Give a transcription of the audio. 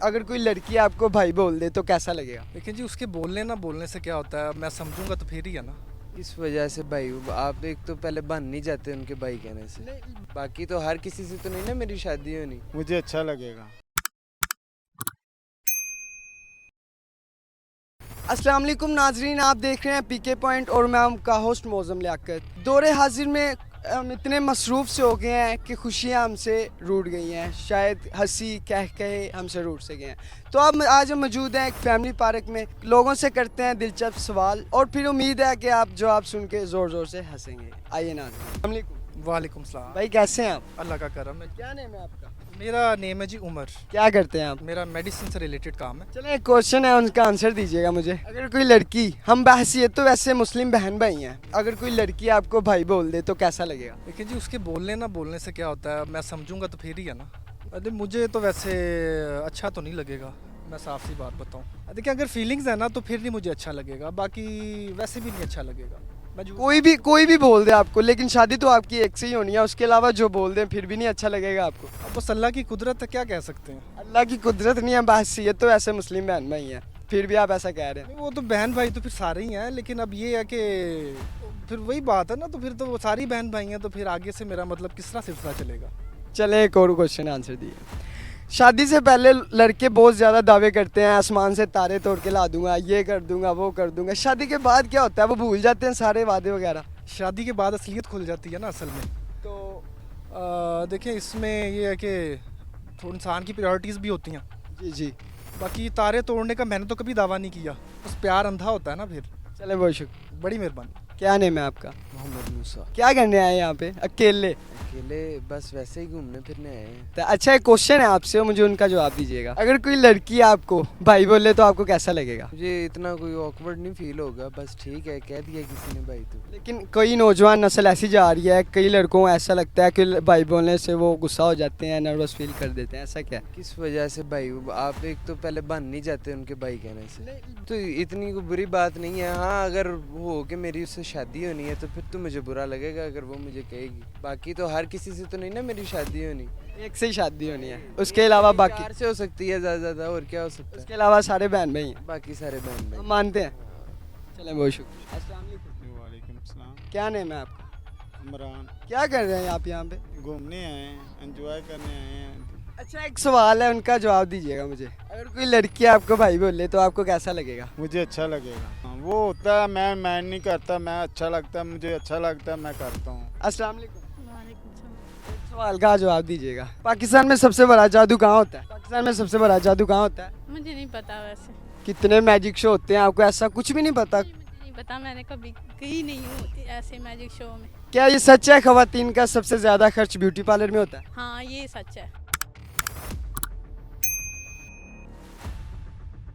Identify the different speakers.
Speaker 1: अगर कोई लड़की आपको भाई बोल दे तो कैसा लगेगा?
Speaker 2: लेकिन जी उसके बोलने ना बोलने से क्या होता है, मैं समझूंगा तो फिर ही है ना।
Speaker 3: इस वजह से भाई आप एक तो पहले बन नहीं जाते उनके भाई कहने से, बाकी तो हर किसी से तो नहीं ना मेरी शादी होनी।
Speaker 4: मुझे अच्छा लगेगा।
Speaker 1: अस्सलाम वालेकुम नाजरीन, आप देख रहे हैं पीके पॉइंट और मैं आपका होस्ट मौज़म लियाकत। दौरे हाजिर में हम इतने मसरूफ़ से हो गए हैं कि खुशियाँ हमसे रूठ गई हैं, शायद हंसी कहे हमसे रूठ से गए हैं। तो अब आज हम मौजूद हैं एक फैमिली पार्क में, लोगों से करते हैं दिलचस्प सवाल और फिर उम्मीद है कि आप जवाब सुन के ज़ोर ज़ोर से हंसेंगे। आइए नाज़रीन। अस्सलाम वालेकुम।
Speaker 2: वालेकुम सलाम।
Speaker 1: भाई कैसे हैं आप?
Speaker 2: अल्लाह का करम है।
Speaker 1: क्या नेम है आपका?
Speaker 2: मेरा नेम है जी उमर।
Speaker 1: क्या करते हैं आप?
Speaker 2: मेरा मेडिसिन से रिलेटेड काम है।
Speaker 1: चलो एक क्वेश्चन है, उनका आंसर दीजिएगा मुझे। अगर कोई लड़की, हम बहसीत तो वैसे मुस्लिम बहन भाई हैं, अगर कोई लड़की आपको भाई बोल दे तो कैसा लगेगा?
Speaker 2: लेकिन जी उसके बोलने ना बोलने से क्या होता है, मैं समझूंगा तो फिर ही है ना। अरे मुझे तो वैसे अच्छा तो नहीं लगेगा, मैं साफ सी बात बताऊं। देखिए अगर फीलिंग्स है ना तो फिर नहीं मुझे अच्छा लगेगा, बाकी वैसे भी नहीं अच्छा लगेगा।
Speaker 1: कोई भी बोल दे आपको, लेकिन शादी तो आपकी एक से ही होनी है, उसके अलावा जो बोल दे फिर भी नहीं अच्छा लगेगा आपको?
Speaker 2: अब बस अल्लाह की कुदरत है, क्या कह सकते हैं।
Speaker 1: अल्लाह की कुदरत नहीं है, बहसीत तो ऐसे मुस्लिम बहन भाई हैं, फिर भी आप ऐसा कह रहे हैं।
Speaker 2: वो तो बहन भाई तो फिर सारे ही हैं, लेकिन अब ये है कि फिर वही बात है ना, तो फिर तो वो सारी बहन भाई हैं, तो फिर आगे से मेरा मतलब किस तरह सिलसिला चलेगा।
Speaker 1: चले एक और क्वेश्चन आंसर दिए। शादी से पहले लड़के बहुत ज़्यादा दावे करते हैं, आसमान से तारे तोड़ के ला दूंगा, ये कर दूंगा, वो कर दूंगा। शादी के बाद क्या होता है, वो भूल जाते हैं सारे वादे वगैरह।
Speaker 2: शादी के बाद असलियत खुल जाती है ना असल में। तो देखिए इसमें ये है कि तो इंसान की प्रायोरिटीज़ भी होती हैं।
Speaker 1: जी जी।
Speaker 2: बाकी तारे तोड़ने का मैंने तो कभी दावा नहीं किया, बस प्यार अंधा होता है ना फिर।
Speaker 1: चले बहुत शुक्रिया।
Speaker 2: बड़ी मेहरबानी।
Speaker 1: क्या नेम है आपका?
Speaker 3: मोहम्मद मूसा।
Speaker 1: क्या करने आए यहाँ पे अकेले?
Speaker 3: अकेले बस वैसे ही घूमने फिरने आए हैं।
Speaker 1: तो अच्छा एक क्वेश्चन है आपसे, मुझे उनका जवाब दीजिएगा। अगर कोई लड़की आपको भाई बोले तो आपको कैसा लगेगा?
Speaker 3: मुझे इतना कोई ऑकवर्ड नहीं फील होगा, बस ठीक है कह दिया किसी ने भाई तो।
Speaker 1: लेकिन कई नौजवान नस्ल ऐसी जा रही है, कई लड़कों को ऐसा लगता है कि भाई बोलने से वो गुस्सा हो जाते हैं, नर्वस फील कर देते हैं, ऐसा क्या?
Speaker 3: किस वजह से भाई आप एक तो पहले बन नहीं जाते उनके भाई कहने से, तो इतनी कोई बुरी बात नहीं है। हाँ अगर हो कि मेरी उससे शादी होनी है तो फिर तो मुझे बुरा लगेगा अगर वो मुझे कहेगी, बाकी तो हर किसी से तो नहीं ना मेरी शादी होनी।
Speaker 1: एक से ही शादी होनी है, उसके अलावा बाकी
Speaker 3: प्यार से हो सकती है ज़्यादा, और क्या हो सकता है।
Speaker 1: उसके अलावा सारे बहन भाई हैं,
Speaker 3: बाकी सारे बहन
Speaker 1: हम
Speaker 3: भाई
Speaker 1: मानते हैं। चलें बहुत शुक्रिया। अस्सलाम वालेकुम।
Speaker 4: वालेकुम सलाम।
Speaker 1: क्या नेम है आपका?
Speaker 4: इमरान।
Speaker 1: क्या कर रहे हैं आप यहाँ पे?
Speaker 4: घूमने आए हैं, एंजॉय करने आए हैं।
Speaker 1: अच्छा एक सवाल है, उनका जवाब दीजिएगा मुझे। अगर कोई लड़की आपको भाई बोले तो आपको कैसा लगेगा?
Speaker 4: मुझे अच्छा लगेगा। हाँ, वो होता है मैं नहीं करता, मैं अच्छा लगता है, मुझे अच्छा लगता है, मैं करता हूँ।
Speaker 1: अस्सलाम वालेकुम। एक सवाल का जवाब दीजिएगा। पाकिस्तान में सबसे बड़ा जादू कहाँ होता है? पाकिस्तान में सबसे बड़ा जादू कहाँ होता है?
Speaker 5: मुझे नहीं पता वैसे।
Speaker 1: कितने मैजिक शो होते हैं, आपको ऐसा कुछ भी नहीं पता?
Speaker 5: मुझे नहीं पता, मैंने कभी गई नहीं हूँ ऐसे मैजिक शो में।
Speaker 1: क्या ये सच है खवातीन का सबसे ज्यादा खर्च ब्यूटी पार्लर में होता है?
Speaker 5: हाँ ये सच है।